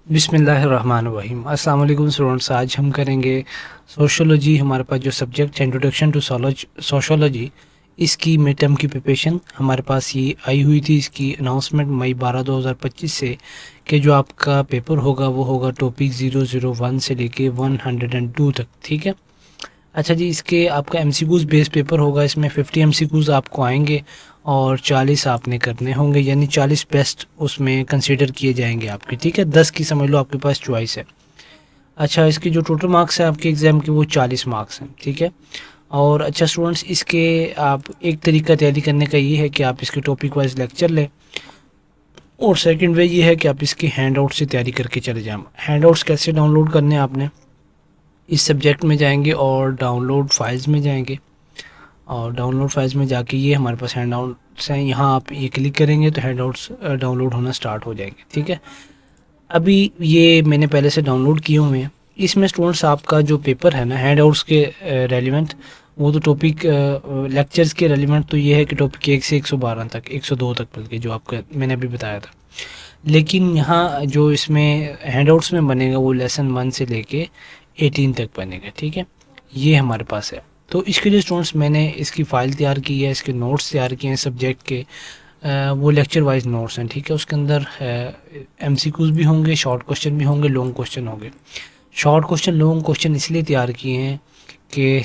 बिस्मिल्लाहिर्रहमानिर्रहीम। अस्सलाम वालेकुम स्टूडेंट्स, आज हम करेंगे सोशियोलॉजी। हमारे पास जो सब्जेक्ट है इंट्रोडक्शन टू सोशियोलॉजी, इसकी मिड टर्म की प्रिपरेशन हमारे पास ये आई हुई थी। इसकी अनाउंसमेंट मई 12 2025 से कि जो आपका पेपर होगा वो होगा टॉपिक 001 से लेके 102 तक। ठीक है। अच्छा जी, इसके आपका एमसीक्यूज़ बेस पेपर होगा। इसमें 50 एमसीक्यूज़ आपको आएंगे और 40 आपने करने होंगे, यानी 40 बेस्ट उसमें कंसीडर किए जाएंगे आपके। ठीक है, 10 की समझ लो आपके पास चॉइस है। अच्छा, इसके जो टोटल मार्क्स हैं आपके एग्ज़ाम के वो 40 मार्क्स हैं। ठीक है। और अच्छा स्टूडेंट्स, इसके आप एक तरीका तैयारी करने का ये है कि आप इसके टॉपिक वाइज लेक्चर लें, और सेकंड वे ये है कि आप इसकी हैंड आउट से तैयारी करके चले जाएँ। हैंड आउट्स कैसे डाउनलोड करने हैं आपने, इस सब्जेक्ट में जाएंगे और डाउनलोड फाइल्स में जाएंगे, और डाउनलोड फाइल्स में जाके ये हमारे पास हैंड आउट्स हैं, यहाँ आप ये क्लिक करेंगे तो हैंड आउट्स डाउनलोड होना स्टार्ट हो जाएंगे। ठीक है। अभी ये मैंने पहले से डाउनलोड किए हुए हैं। इसमें स्टूडेंट्स आपका जो पेपर है ना हैंड आउट्स के रेलिवेंट, वो तो टॉपिक लेक्चर्स के रेलिवेंट तो ये है कि टॉपिक 1 से 112 तक, 102 तक बल्कि, जो आपका मैंने अभी बताया था। लेकिन यहाँ जो इसमें हैंड आउट्स में बनेगा वो लेसन 1 से लेके 18 तक बनेगा। ठीक है, ये हमारे पास है। तो इसके लिए स्टूडेंट्स मैंने इसकी फ़ाइल तैयार की है, इसके नोट्स तैयार किए हैं सब्जेक्ट के। वो लेक्चर वाइज नोट्स हैं। ठीक है, उसके अंदर एमसीक्यूज़ भी होंगे, शॉर्ट क्वेश्चन भी होंगे, लॉन्ग क्वेश्चन होंगे। शॉर्ट क्वेश्चन लॉन्ग क्वेश्चन इसलिए तैयार किए हैं कि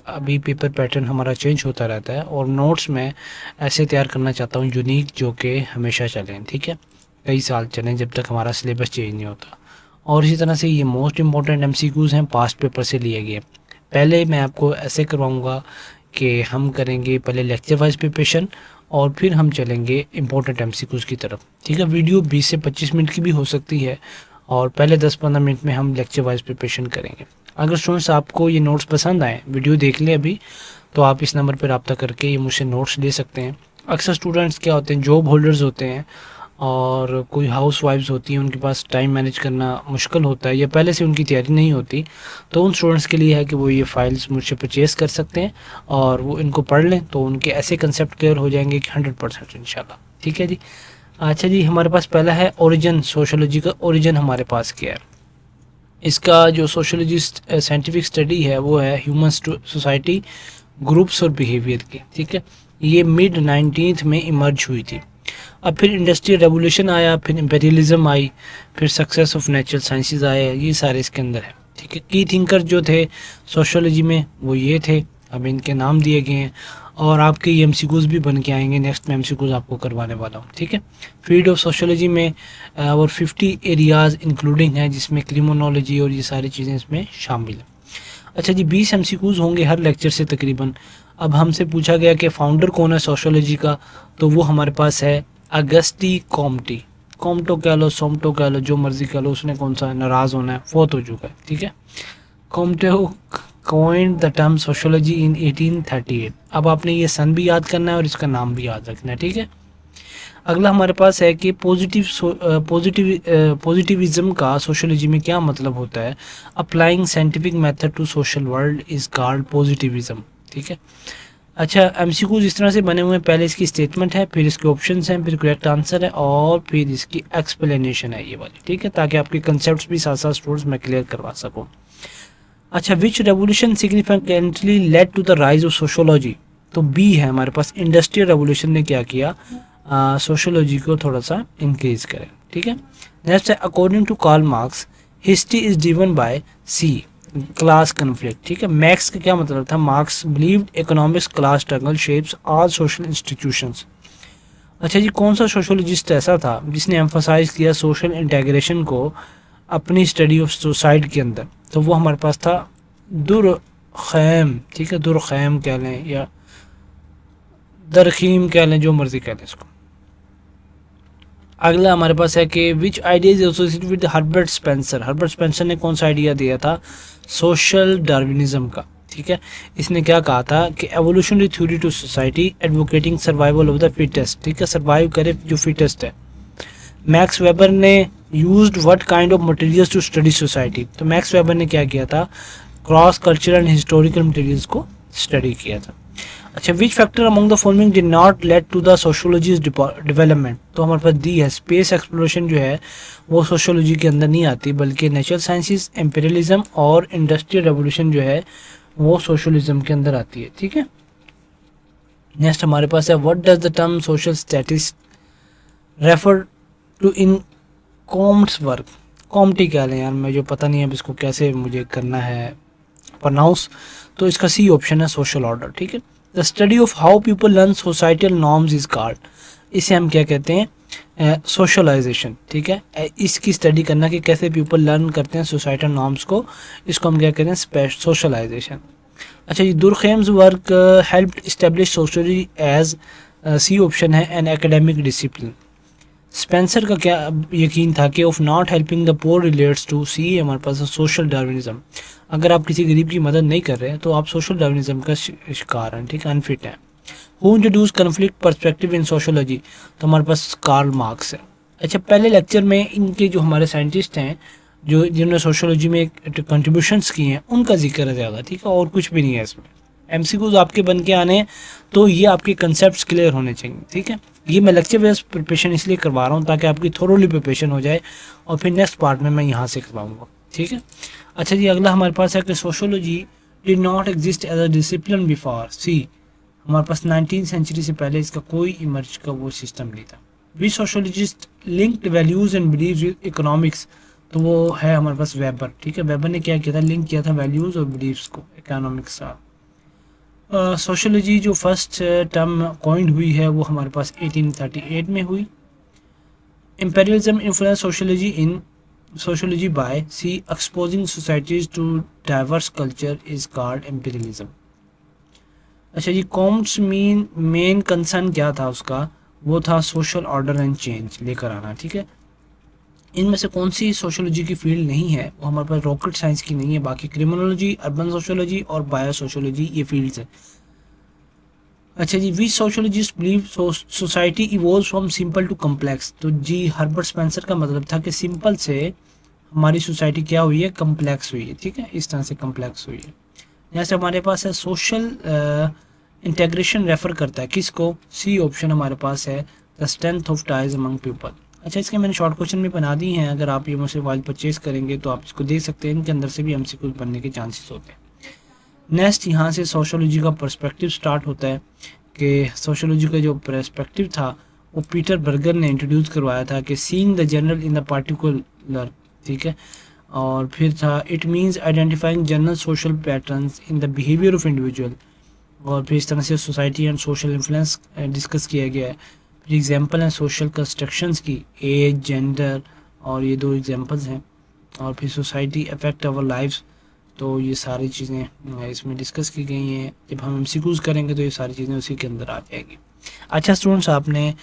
अभी पेपर पैटर्न हमारा चेंज होता रहता है, और नोट्स मैं ऐसे तैयार करना चाहता हूँ यूनिक, जो कि हमेशा चलें। ठीक है, कई साल चलें जब तक हमारा सिलेबस चेंज नहीं होता। और इसी तरह से ये मोस्ट इंपॉर्टेंट एमसीक्यूज़ हैं, पास्ट पेपर से लिए गए। पहले मैं आपको ऐसे करवाऊँगा कि हम करेंगे पहले लेक्चर वाइज प्रिपरेशन, और फिर हम चलेंगे इम्पोर्टेंट एमसीक्यूज़ की तरफ। ठीक है, वीडियो 20 से 25 मिनट की भी हो सकती है, और पहले 10-15 मिनट में हम लेक्चर वाइज प्रिपरेशन करेंगे। अगर स्टूडेंट्स आपको ये नोट्स पसंद आए, वीडियो देख लें अभी, तो आप इस नंबर पर रब्ता करके ये मुझसे नोट्स ले सकते हैं। अक्सर स्टूडेंट्स क्या होते हैं, जॉब होल्डर्स होते हैं, और कोई हाउस वाइफ्स होती हैं, उनके पास टाइम मैनेज करना मुश्किल होता है, या पहले से उनकी तैयारी नहीं होती। तो उन स्टूडेंट्स के लिए है कि वो ये फ़ाइल्स मुझसे परचेज़ कर सकते हैं, और वो इनको पढ़ लें तो उनके ऐसे कंसेप्ट क्लियर हो जाएंगे कि 100% इंशाल्लाह। ठीक है जी। अच्छा जी, हमारे पास पहला है ओरिजिन। सोशोलॉजी का ओरिजिन हमारे पास क्या है। इसका जो सोशोलॉजी साइंटिफिक स्टडी है वो है ह्यूमन सोसाइटी, ग्रुप्स और बिहेवियर की। ठीक है, ये मिड 19th में इमर्ज हुई थी। अब फिर इंडस्ट्रियल रेवोल्यूशन आया, फिर इम्पेरियलिज्म आई, फिर सक्सेस ऑफ नेचुरल साइंसेज आया, ये सारे इसके अंदर है। ठीक है, की थिंकर जो थे सोशियोलॉजी में वो ये थे, अब इनके नाम दिए गए हैं, और आपके ये एमसीक्यूज़ भी बन के आएंगे। नेक्स्ट में एमसीक्यूज़ आपको करवाने वाला हूँ। ठीक है, फील्ड ऑफ सोशियोलॉजी में और 50 एरियाज़ इंक्लूडिंग है, जिसमें क्रिमिनोलॉजी और ये सारी चीज़ें इसमें शामिल हैं। अच्छा जी, 20 एमसीक्यूज़ होंगे हर लेक्चर से तकरीबन। अब हमसे पूछा गया कि फ़ाउंडर कौन है सोशियोलॉजी का, तो वो हमारे पास है अगस्टी कॉम्टी। कॉम्टो कह लो, सोमटो कह लो, जो मर्ज़ी कह लो, उसने कौन सा नाराज़ होना है, फोत हो चुका है। ठीक है, कॉम्टो coined द टर्म सोशियोलॉजी इन 1838। अब आपने ये सन भी याद करना है और इसका नाम भी याद रखना है। ठीक है, अगला हमारे पास है कि पॉजिटिविज्म का सोशियोलॉजी में क्या मतलब होता है। Applying scientific method to social world is called positivism. ठीक है। अच्छा, एमसीक्यूज इस तरह से बने हुए हैं, पहले इसकी स्टेटमेंट है, फिर इसके ऑप्शंस हैं, फिर करेक्ट आंसर है, और फिर इसकी एक्सप्लेनेशन है ये वाली। ठीक है, ताकि आपके कंसेप्ट भी साथ साथ स्टूडेंट्स में क्लियर करवा सकूँ। अच्छा, which revolution significantly led to the rise of sociology, तो बी है हमारे पास। इंडस्ट्रियल रेवोल्यूशन ने क्या किया, सोशोलॉजी को थोड़ा सा इंक्रीज करें। ठीक है, नेक्स्ट है according to Karl Marx history is driven by C class conflict. ठीक है, मैक्स का क्या मतलब था, Marx believed economics class struggle shapes all social institutions. अच्छा जी, कौन सा सोशोलॉजिस्ट ऐसा था जिसने एम्फोसाइज किया सोशल इंटेग्रेशन को अपनी स्टडी ऑफ सोसाइट के अंदर, तो वो हमारे पास था दुरखैम। ठीक है, दुरखैम कह लें या दरखीम कह लें, जो मर्जी कह लें इसको। अगला हमारे पास है कि विच idea is associated with Herbert Spencer. Herbert Spencer ने कौन सा आइडिया दिया था, सोशल डार्विनिज्म का। ठीक है, इसने क्या कहा था कि evolutionary theory to society advocating survival of the fittest. ठीक है, सर्वाइव करे जो फिटेस्ट है। मैक्स वेबर ने used what kind of materials to study society, तो मैक्स वेबर ने क्या किया था, cross cultural and historical materials को स्टडी किया था। अच्छा, which factor among the following did not lead to the sociology's development, तो हमारे पास दी है स्पेस एक्सप्लोरेशन जो है वो सोशियोलॉजी के अंदर नहीं आती, बल्कि नेचुरल साइंसेस, एम्पिरियलिज्म और इंडस्ट्रियल रेवोल्यूशन जो है वो सोशलिज्म के अंदर आती है। ठीक है, नेक्स्ट हमारे पास है what does the term social statics refer to in Comte's work. Comte क्या है यार, मुझे पता नहीं है अब इसको कैसे मुझे करना है प्रोनाउंस, तो इसका सी ऑप्शन है सोशल ऑर्डर। ठीक है, the study of how people learn societal norms is called, इसे हम क्या कहते हैं, सोशलाइजेशन। ठीक है, इसकी स्टडी करना कि कैसे पीपल लर्न करते हैं सोसाइटल नॉर्म्स को, इसको हम क्या कहते हैं, सोशलाइजेशन। अच्छा जी, Durkheim's work help establish sociology as, C option है एन एकेडमिक डिसिप्लिन। स्पेंसर का क्या यकीन था कि of not helping the poor relates to, C हमारे पास सोशल डार्विनिज्म, अगर आप किसी गरीब की मदद नहीं कर रहे हैं तो आप सोशल डार्विनिज्म का शिकार हैं। ठीक है, अनफिट हैं। Who introduce conflict perspective in sociology, तो हमारे पास कार्ल मार्क्स है। अच्छा, पहले लेक्चर में इनके जो हमारे साइंटिस्ट हैं जो जिन्होंने सोशोलॉजी में कंट्रीब्यूशंस किए हैं उनका जिक्र है ज़्यादा। ठीक है, और कुछ भी नहीं है इसमें। एमसीक्यूज आपके बन के आने हैं तो ये आपके कंसेप्ट क्लियर होने चाहिए। ठीक है, ये मैं लेक्चर बेस्ड प्रिपरेशन इसलिए करवा रहा हूँ ताकि आपकी थोरोली प्रिपरेशन हो जाए और फिर नेक्स्ट पार्ट में मैं यहाँ से करवाऊँगा। ठीक है, अच्छा जी, अगला हमारे पास है कि sociology did not exist as a discipline before, C हमारे पास 19th सेंचुरी से पहले इसका कोई इमर्ज का वो सिस्टम नहीं था। We sociologist linked values and beliefs with economics, तो वो है हमारे पास वेबर। ठीक है, वेबर ने क्या किया था, लिंक किया था वैल्यूज और बिलीव्स को इकोनॉमिक्स का। सोशोलॉजी जो फर्स्ट टर्म कॉइंड हुई है वो हमारे पास 1838 में हुई। Imperialism influence sociology in sociology by, C exposing societies to diverse culture is called imperialism. अच्छा जी, कॉम्ट्स मेन कंसर्न क्या था उसका, वो था सोशल ऑर्डर एंड चेंज लेकर आना। ठीक है, इनमें से कौन सी सोशोलॉजी की फील्ड नहीं है, वो हमारे पास रॉकेट साइंस की नहीं है, बाकी क्रिमिनोलॉजी, अर्बन सोशोलॉजी और बायो सोशोलॉजी ये फील्ड्स है। अच्छा जी, we sociologist believe society evolve from simple to complex, तो जी हर्बर्ट स्पेंसर का मतलब था कि सिंपल से हमारी सोसाइटी क्या हुई है, कम्प्लेक्स हुई है। ठीक है, इस तरह से कम्प्लेक्स हुई है। जैसे हमारे पास है सोशल इंटेग्रेशन रेफर करता है किसको, सी ऑप्शन हमारे पास है the strength of ties among people. अच्छा, इसके मैंने शॉर्ट क्वेश्चन भी बना दी हैं, अगर आप ये मुझसे मोबाइल परचेज करेंगे तो आप इसको देख सकते हैं, इनके अंदर से भी एमसीक्यू बनने के चांसेस होते हैं। नेक्स्ट यहाँ से सोशोलॉजी का पर्सपेक्टिव स्टार्ट होता है कि सोशोलॉजी का जो पर्सपेक्टिव था वो पीटर बर्गर ने इंट्रोड्यूस करवाया था कि seeing the general in the particular. ठीक है, और फिर था it means identifying general social patterns in the behaviour of individual, और फिर इस तरह से society and social influence discuss किया गया है। फिर एग्जांपल हैं सोशल कंस्ट्रक्शंस की, एज, जेंडर, और ये दो एग्जांपल्स हैं। और फिर सोसाइटी अफेक्ट आवर लाइफ्स, तो ये सारी चीज़ें इसमें डिस्कस की गई हैं। जब हम एमसीक्यूज करेंगे तो ये सारी चीज़ें उसी के अंदर आ जाएगी। अच्छा स्टूडेंट्स, आपने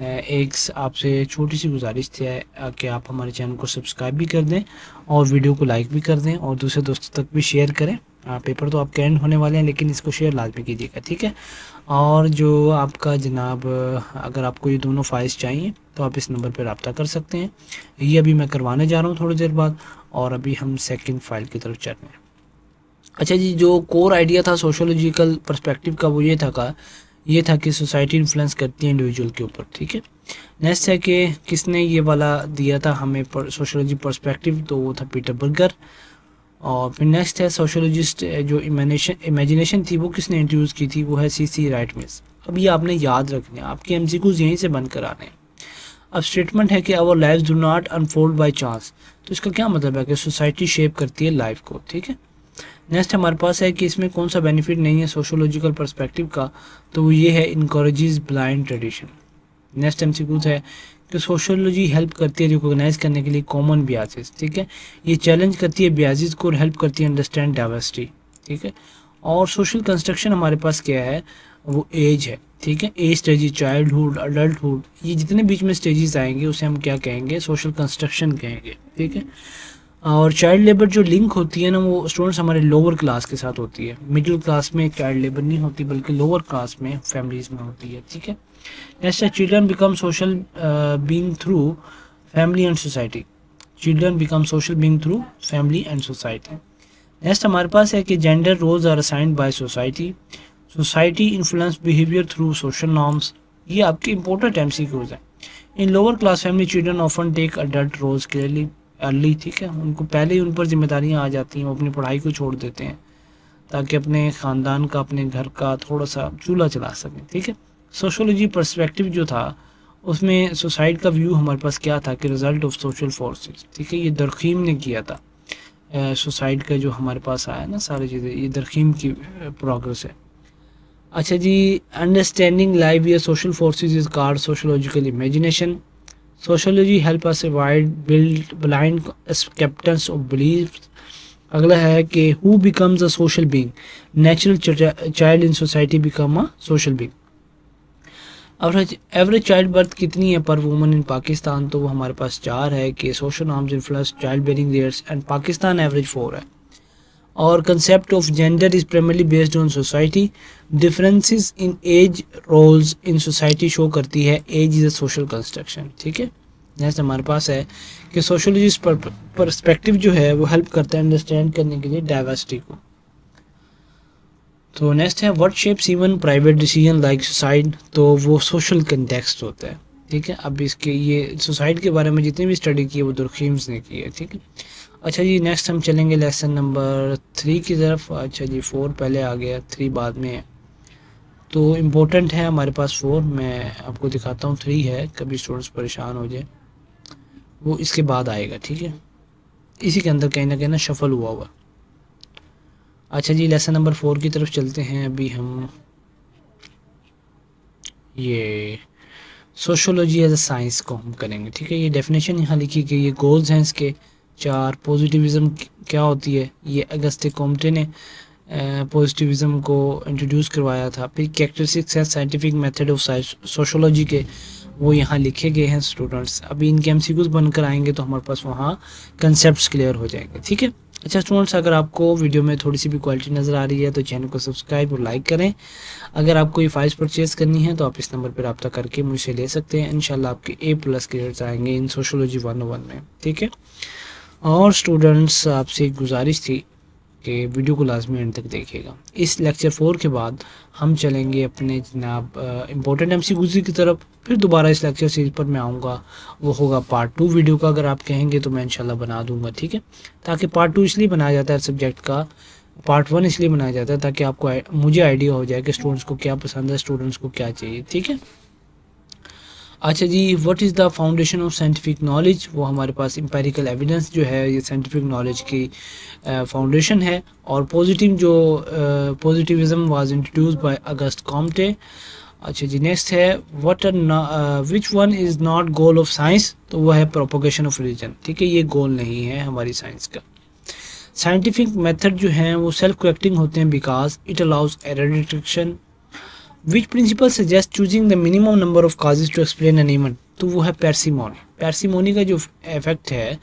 एक आपसे छोटी सी गुजारिश थी कि आप हमारे चैनल को सब्सक्राइब भी कर दें और वीडियो को लाइक भी कर दें और दूसरे दोस्तों तक भी शेयर करें। पेपर तो आपके एंड होने वाले हैं लेकिन इसको शेयर लाजमी कीजिएगा। ठीक है, और जो आपका जनाब अगर आपको ये दोनों फाइल्स चाहिए तो आप इस नंबर पर रब्ता कर सकते हैं। ये अभी मैं करवाने जा रहा हूँ थोड़ी देर बाद, और अभी हम सेकंड फाइल की तरफ चल रहे हैं। अच्छा जी, जो कोर आइडिया था सोशोलॉजिकल पर्सपेक्टिव का वो ये था कि सोसाइटी इन्फ्लुएंस करती है इंडिविजुअल के ऊपर। ठीक है, नेक्स्ट है कि किसने ये वाला दिया था हमें सोशोलॉजी पर्सपेक्टिव, तो वो था पीटर बर्गर। और फिर नेक्स्ट है सोशोलॉजिस्ट जो इमेजिनेशन थी वो किसने इंट्रोड्यूस की थी, वो है सीसी राइटमिस। अब ये आपने याद रखने हैं, आपके एमसीक्यूज यहीं से बन कर आने हैं। अब स्टेटमेंट है कि our lives do not unfold by chance, तो इसका क्या मतलब है कि सोसाइटी शेप करती है लाइफ को। ठीक है, नेक्स्ट हमारे पास है कि इसमें कौन सा बेनिफिट नहीं है सोशोलॉजिकल पर्सपेक्टिव का, तो वो ये है encourages blind tradition. Next MCQs है कि सोशोलॉजी हेल्प करती है रिकॉग्नाइज करने के लिए कॉमन बियासेस। ठीक है, ये चैलेंज करती है बियासेस को और हेल्प करती है अंडरस्टैंड डाइवर्सिटी। ठीक है, और सोशल कंस्ट्रक्शन हमारे पास क्या है, वो एज है। ठीक है, एज स्टेज, चाइल्डहुड, अडल्टहुड, ये जितने बीच में स्टेजेस आएंगे उसे हम क्या कहेंगे, सोशल कंस्ट्रक्शन कहेंगे। ठीक है, और चाइल्ड लेबर जो लिंक होती है ना वो स्टूडेंट्स हमारे लोअर क्लास के साथ होती है, मिडिल क्लास में चाइल्ड लेबर नहीं होती बल्कि लोअर क्लास में फैमिलीज में होती है। ठीक है, नेक्स्ट है children become social being through family and society. Children become social being through family and society. Next हमारे पास है कि gender roles are assigned by society. Society influence behaviour through social norms, ये आपके इंपॉर्टेंट एमसीक्यूज हैं। In lower class family children often take adult roles clearly early, ठीक है, उनको पहले ही उन पर जिम्मेदारियां आ जाती हैं, वो अपनी पढ़ाई को छोड़ देते हैं ताकि अपने ख़ानदान का, अपने घर का थोड़ा सा चूल्हा चला सकें, ठीक है। सोशोलॉजी पर्सपेक्टिव जो था उसमें सोसाइटी का व्यू हमारे पास क्या था कि रिज़ल्ट ऑफ सोशल फोर्सेस, ठीक है, ये दरखीम ने किया था। सोसाइटी का जो हमारे पास आया ना सारी चीज़ें, ये दरखीम की प्रोग्रेस है। अच्छा जी, अंडरस्टैंडिंग लाइव या social forces is called sociological imagination. Sociology help us avoid build blind acceptance of beliefs. अगला है कि who becomes a social being, natural child in society become a social being. Average child birth कितनी है पर woman in Pakistan, तो वो हमारे पास 4 है कि social norms influence child bearing rates and Pakistan average 4 है। और concept of gender is primarily based on society. Differences in age roles in society show करती है age is a social construction, ठीक है। जैसे हमारे पास है कि सोशोलॉजिस्ट पर्सपेक्टिव जो है वो हेल्प करता है अंडरस्टैंड करने के लिए डाइवर्सिटी को। तो नेक्स्ट है what shapes even private decision like suicide, तो वो सोशल कंटेक्स्ट होता है, ठीक है। अब इसके ये सुसाइड के बारे में जितनी भी स्टडी की है वो दुर्खीम्स ने की है, ठीक है। अच्छा जी, नेक्स्ट हम चलेंगे लेसन नंबर 3 की तरफ। अच्छा जी, 4 पहले आ गया, 3 बाद में है, तो इम्पोर्टेंट है हमारे पास 4। मैं आपको दिखाता हूँ 3 है, कभी स्टूडेंट्स परेशान हो जाए, वो इसके बाद आएगा, ठीक है, इसी के अंदर कहीं ना कहीं ना शफल हुआ हुआ। अच्छा जी, लेसन नंबर 4 की तरफ चलते हैं। अभी हम ये सोशोलॉजी एज अ साइंस को हम करेंगे, ठीक है। ये डेफिनेशन यहाँ लिखी गई है, गोल्स हैं इसके 4। पॉजिटिविज़म क्या होती है, ये अगस्टे कॉम्टे ने पॉजिटिविज़म को इंट्रोड्यूस करवाया था। फिर कैरेक्टरिस्टिक्स हैं साइंटिफिक मेथड ऑफ सोशोलॉजी के, वो यहाँ लिखे गए हैं स्टूडेंट्स। अभी इनके एमसीक्यूज बनकर आएंगे तो हमारे पास वहाँ कंसेप्ट्स क्लियर हो जाएंगे, ठीक है। अच्छा स्टूडेंट्स, अगर आपको वीडियो में थोड़ी सी भी क्वालिटी नज़र आ रही है तो चैनल को सब्सक्राइब और लाइक करें। अगर आपको ये फाइल्स परचेज़ करनी है तो आप इस नंबर पर रब्ता करके मुझसे ले सकते हैं। इंशाल्लाह आपके A+ ग्रेड्स आएंगे इन सोशोलॉजी 101 में, ठीक है। और स्टूडेंट्स, आपसे एक गुजारिश थी कि वीडियो को लाजमी एंड तक देखिएगा। इस लेक्चर 4 के बाद हम चलेंगे अपने जनाब इम्पोर्टेंट एमसीक्यूज़ की तरफ। फिर दोबारा इस लेक्चर सीरीज पर मैं आऊँगा, वो होगा पार्ट 2 वीडियो का। अगर आप कहेंगे तो मैं इंशाल्लाह बना दूँगा, ठीक है। ताकि पार्ट 2 इसलिए बनाया जाता है सब्जेक्ट का, पार्ट 1 इसलिए बनाया जाता है ताकि आपको मुझे आइडिया हो जाए कि स्टूडेंट्स को क्या पसंद है, स्टूडेंट्स को क्या चाहिए, ठीक है। अच्छा जी, what is the foundation of scientific knowledge, वो हमारे पास एम्पिरिकल एविडेंस जो है ये साइंटिफिक नॉलेज की फाउंडेशन है। और positivism was introduced by August Comte. अच्छा जी, नेक्स्ट है what which one is not goal of science, तो वो है प्रोपोगेशन ऑफ रिलीजन, ठीक है, ये गोल नहीं है हमारी साइंस का। साइंटिफिक मेथड जो हैं वो सेल्फ करेक्टिंग होते हैं because it allows error detection. Which principle suggest choosing the minimum number of causes to explain an event, तो वो है पैरसिमोनी। पैरसिमोनी का जो इफेक्ट है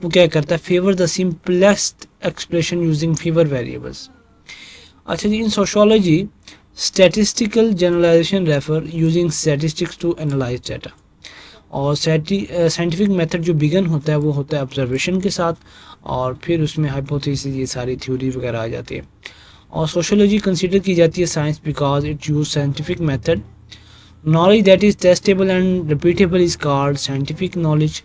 वो क्या करता है, favour the simplest expression using fever variables. अच्छा जी, in sociology statistical generalisation refer using statistics to analyse data. और साइंटिफिक मेथड जो बिगन होता है वो होता है ऑब्जर्वेशन के साथ, और फिर उसमें हाइपोथेसिस, ये सारी थ्योरी वगैरह आ जाती है। और सोशोलॉजी कंसीडर की जाती है science because it use scientific method. Knowledge that is testable and repeatable is called scientific knowledge.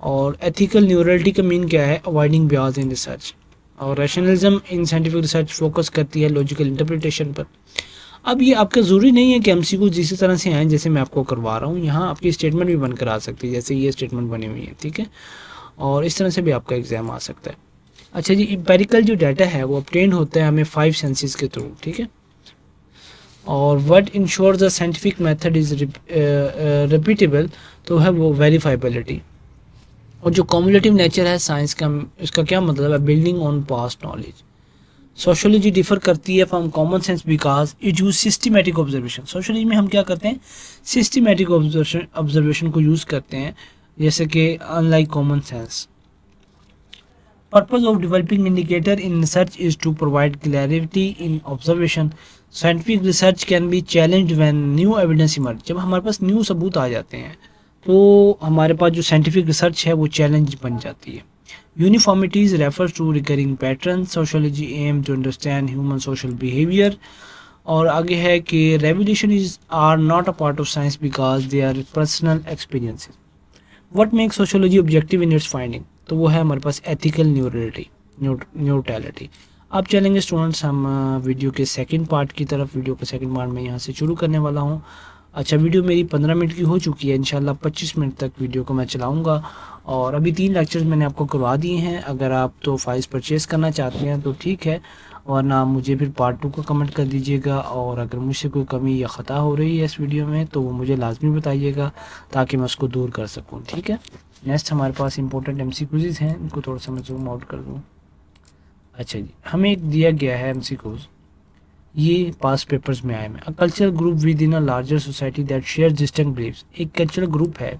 और एथिकल न्यूरलिटी का मीन क्या है, अवॉइडिंग बियाज इन रिसर्च। और rationalism in scientific research focus करती है लॉजिकल इंटरप्रिटेशन पर। अब ये आपका ज़रूरी नहीं है कि एमसीक्यू जिस तरह से आए जैसे मैं आपको करवा रहा हूँ, यहाँ आपकी स्टेटमेंट भी बनकर आ सकती है, जैसे ये स्टेटमेंट बनी हुई है, ठीक है। और इस तरह से भी आपका एग्जाम आ सकता है। अच्छा जी, एम्पेरिकल जो डाटा है वो ऑब्टेन होता है हमें 5 सेंसेस के थ्रू, ठीक है। और what ensures the scientific method is repeatable, तो है वो वेरीफाइबिलिटी। और जो कॉम्युलेटिव नेचर है साइंस का, इसका क्या मतलब है, building on past knowledge. Sociology differ करती है from common sense because it use systematic observation. Sociology में हम क्या करते हैं, सिस्टमेटिक ऑब्जर्वेशन को यूज़ करते हैं, जैसे कि unlike common sense. Purpose of developing indicator in research is to provide clarity in observation. Scientific research can be challenged when new evidence emerge. जब हमारे पास न्यू सबूत आ जाते हैं तो हमारे पास जो साइंटिफिक रिसर्च है वो चैलेंज बन जाती है। Uniformities refers to recurring patterns. Sociology aim to understand human social behavior. और आगे है कि revolution is are not a part of science because they are personal experiences. What make sociology objective in its finding, तो वो है हमारे पास ethical neutrality. अब चलेंगे स्टूडेंट्स हम वीडियो के सेकंड पार्ट की तरफ। वीडियो का सेकंड पार्ट मैं यहाँ से शुरू करने वाला हूँ। अच्छा, वीडियो मेरी 15 मिनट की हो चुकी है, इंशाल्लाह 25 मिनट तक वीडियो को मैं चलाऊँगा। और अभी 3 लेक्चर्स मैंने आपको करवा दिए हैं। अगर आप तो फाइल्स परचेज़ करना चाहते हैं तो ठीक है, वरना मुझे फिर पार्ट 2 का कमेंट कर दीजिएगा। और अगर मुझसे कोई कमी या ख़ता हो रही है इस वीडियो में तो वो मुझे लाजमी बताइएगा ताकि मैं उसको दूर कर सकूँ, ठीक है। नेक्स्ट हमारे पास इंपॉर्टेंट MCQs हैं, इनको थोड़ा सा मैं जूम आउट कर दूँ। अच्छा जी, हमें एक दिया गया है MCQs, ये पास पेपर्स में आए हैं। A cultural group with in a larger society that share distinct beliefs. एक कल्चरल ग्रुप है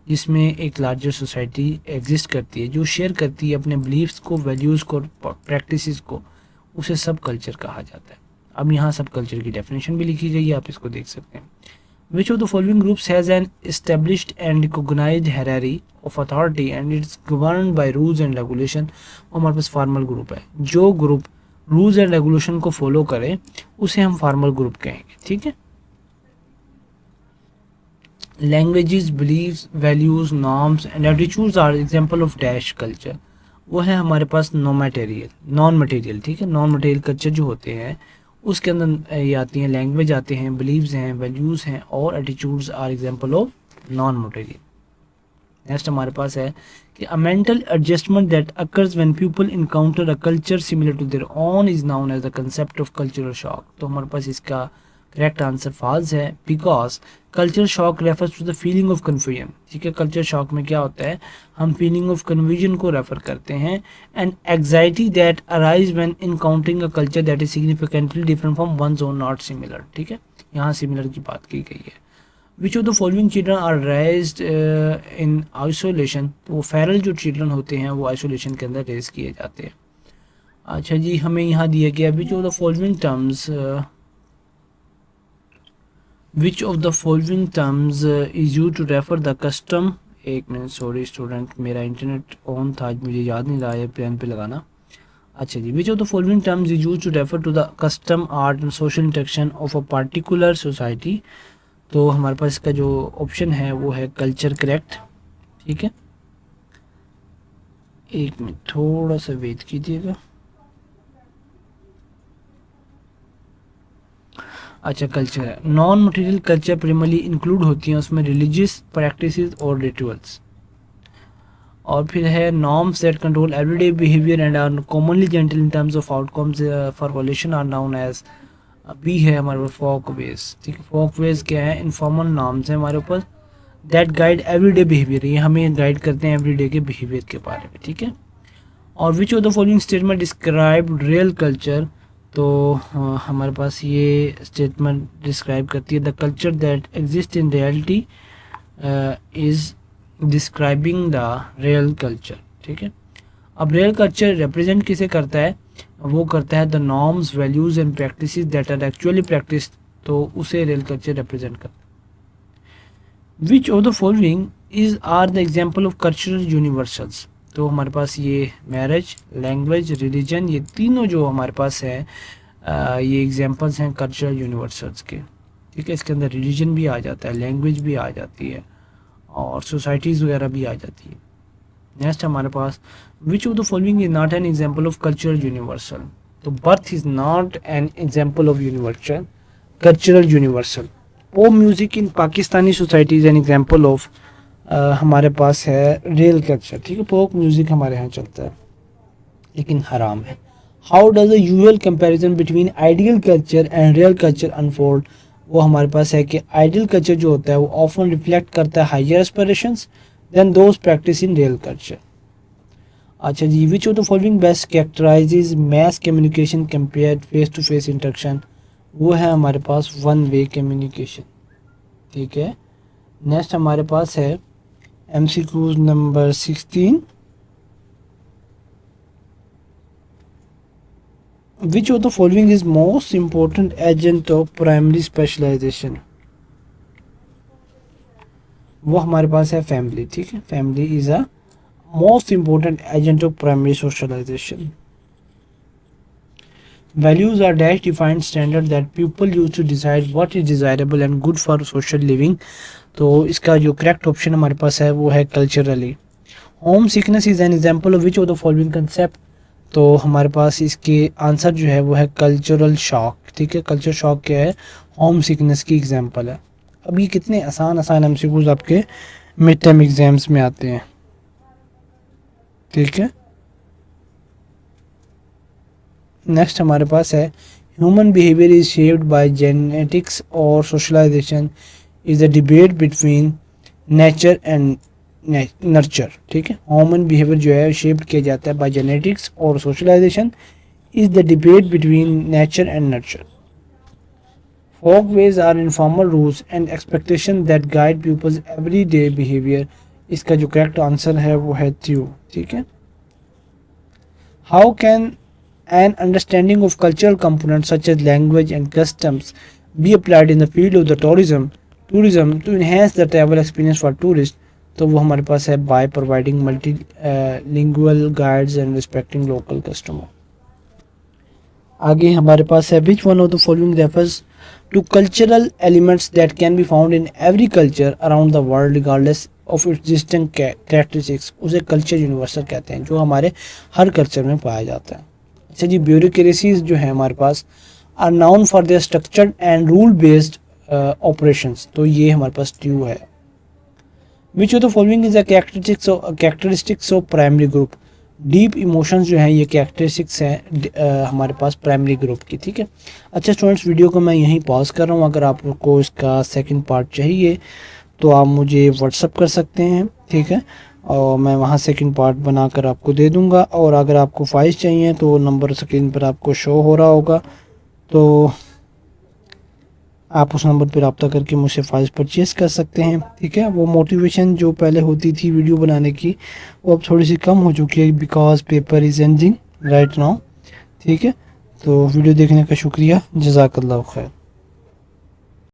जिसमें एक लार्जर सोसाइटी एग्जिस्ट करती है जो शेयर करती है अपने बिलीव्स को, वैल्यूज़ को, प्रैक्टिसेस को, उसे सब कल्चर कहा जाता है। अब यहाँ सब कल्चर की डेफिनेशन भी लिखी गई है, आप इसको देख सकते हैं। Which of the following groups has an established and recognised hierarchy of authority and its governed by rules and regulation. हमारे पास फॉर्मल ग्रुप है। जो ग्रुप रूल्स एंड रेगुलेशन को फॉलो करे उसे हम फॉर्मल ग्रुप कहेंगे, ठीक है। Languages, beliefs, values, norms and attitudes are example of dash culture. वो है हमारे पास नॉन मटेरियल, ठीक है। नॉन मटेरियल कल्चर जो होते हैं उसके अंदर ये आती हैं, लैंग्वेज आते हैं, बिलीव्स हैं, वैल्यूज़ हैं और attitudes are example of non material. Next हमारे पास है कि a mental adjustment that occurs when people encounter a culture similar to their own is known as the concept of cultural shock. तो हमारे पास इसका करेक्ट आंसर फॉल्स है, because culture shock refers to the feeling of confusion, ठीक है। Culture shock में क्या होता है, हम फीलिंग ऑफ कन्फ्यूजन को रेफर करते हैं and anxiety that arise when encountering a culture that is significantly different from one's own not similar, ठीक है। यहाँ सिमिलर की बात की गई है। Which of the following children are raised in isolation, तो वो फेरल जो चिल्ड्रन होते हैं वो आइसोलेशन के अंदर रेज किए जाते हैं। अच्छा जी, हमें यहाँ दिया गया which of the following terms which of the following terms is use to refer the custom. एक मिनट, सॉरी स्टूडेंट, मेरा इंटरनेट ऑन था, मुझे याद नहीं रहा है प्लान पे लगाना। अच्छा जी, which of the following terms is use to refer to the custom, art and social interaction of a particular society. तो हमारे पास इसका जो ऑप्शन है वो है कल्चर, करेक्ट, ठीक है। एक मिनट थोड़ा सा वेट कीजिएगा। अच्छा, कल्चर है, non material culture primarily include होती हैं उसमें रिलीजियस प्रैक्टिसेस और रिचुअल्स। और फिर है norms that control everyday behaviour and are commonly gentle in terms of outcomes for violation are known as. B है हमारे पास फोक वेज, ठीक है। फोक वेज क्या है, इनफॉर्मल नॉर्म्स है हमारे ऊपर दैट गाइड एवरीडे बिहेवियर, ये हमें गाइड करते हैं एवरीडे के बिहेवियर के बारे में, ठीक है। और विच of the following statement describe real culture, तो हमारे पास ये स्टेटमेंट डिस्क्राइब करती है the culture that exist in reality is describing the real culture, ठीक है। अब रियल कल्चर रिप्रेजेंट किसे करता है, वो करता है the norms, values and practices that are actually practice, तो उसे रियल कल्चर रिप्रेजेंट करता है। Which of the following is are the example of cultural universals, तो हमारे पास ये मैरिज, लैंग्वेज, रिलीजन, ये तीनों जो हमारे पास है ये एग्जांपल्स हैं कल्चरल यूनिवर्सल्स के, ठीक है। इसके अंदर रिलीजन भी आ जाता है, लैंग्वेज भी आ जाती है और सोसाइटीज़ वगैरह भी आ जाती है। नेक्स्ट हमारे पास which of the following is not an example of cultural universal, तो birth is not an example of universal cultural universal. Pop music in Pakistani society is an example of हमारे पास है रियल कल्चर, ठीक है। Folk music हमारे यहाँ चलता है लेकिन हराम है। How does the usual comparison between ideal culture and real culture unfold, वो हमारे पास है कि आइडियल कल्चर जो होता है वो ऑफन रिफ्लेक्ट करता है higher aspirations than those practice in real culture. अच्छा जी, which of the following best characterises mass communication compare face to face interaction, वो है हमारे पास वन वे कम्युनिकेशन, ठीक है। नेक्स्ट हमारे पास है MCQ number 16, which of the following is most important agent of primary specialization, वो हमारे पास है फैमिली, ठीक है। Family is a most important agent of primary socialization. Values are dash defined standard that people use to decide what is desirable and good for social living. तो इसका जो correct option हमारे पास है वो है culturally. Home sickness is an example of which of the following concept. तो हमारे पास इसके आंसर जो है वो है कल्चरल शॉक। ठीक है, कल्चर शॉक क्या है? होम सिकनेस की एग्जाम्पल है। अब ये कितने आसान आसान एमसीक्यूज आपके मिड टर्म एग्जाम्स में आते हैं। ठीक है, नेक्स्ट हमारे पास है human behaviour is shaped by genetics और socialisation is the debate between nature and nurture. ठीक है, ह्यूमन बिहेवियर जो है शेप्ड किया जाता है बाय जेनेटिक्स और socialisation is the debate between nature and nurture. Folkways are informal rules and expectation that guide pupils everyday behavior। इसका जो करेक्ट आंसर है वो है थ्यू। ठीक है, how can an understanding of cultural components such as language and customs be applied in the field of the tourism to enhance the travel experience for tourists। तो वो हमारे पास है by providing multilingual guides and respecting local customer। आगे हमारे पास है which one of the following refers to cultural elements that can be found in every culture around the world regardless of its distinct characteristics. उसे culture universal कहते हैं, जो हमारे हर culture में पाया जाता है। अच्छा जी, ब्यूरोक्रेसीज जो है हमारे पास are known for their structured and rule based operations. तो ये हमारे पास ट्रू है। Which of the following is the characteristics of primary group. Deep emotions जो हैं ये कैरेक्टरिस्टिक्स हैं हमारे पास प्राइमरी ग्रुप की। ठीक है, अच्छा स्टूडेंट्स, वीडियो को मैं यहीं पॉज कर रहा हूँ। अगर आपको इसका सेकंड पार्ट चाहिए तो आप मुझे व्हाट्सअप कर सकते हैं। ठीक है, और मैं वहाँ सेकंड पार्ट बनाकर आपको दे दूँगा। और अगर आपको फाइल्स चाहिए तो नंबर स्क्रीन पर आपको शो हो रहा होगा, तो आप उस नंबर पर रब्ता करके मुझसे फाइल्स परचेज़ कर सकते हैं। ठीक है, वो मोटिवेशन जो पहले होती थी वीडियो बनाने की वो अब थोड़ी सी कम हो चुकी है because paper is ending right now. ठीक है, तो वीडियो देखने का शुक्रिया, जज़ाकल्लाह खैर।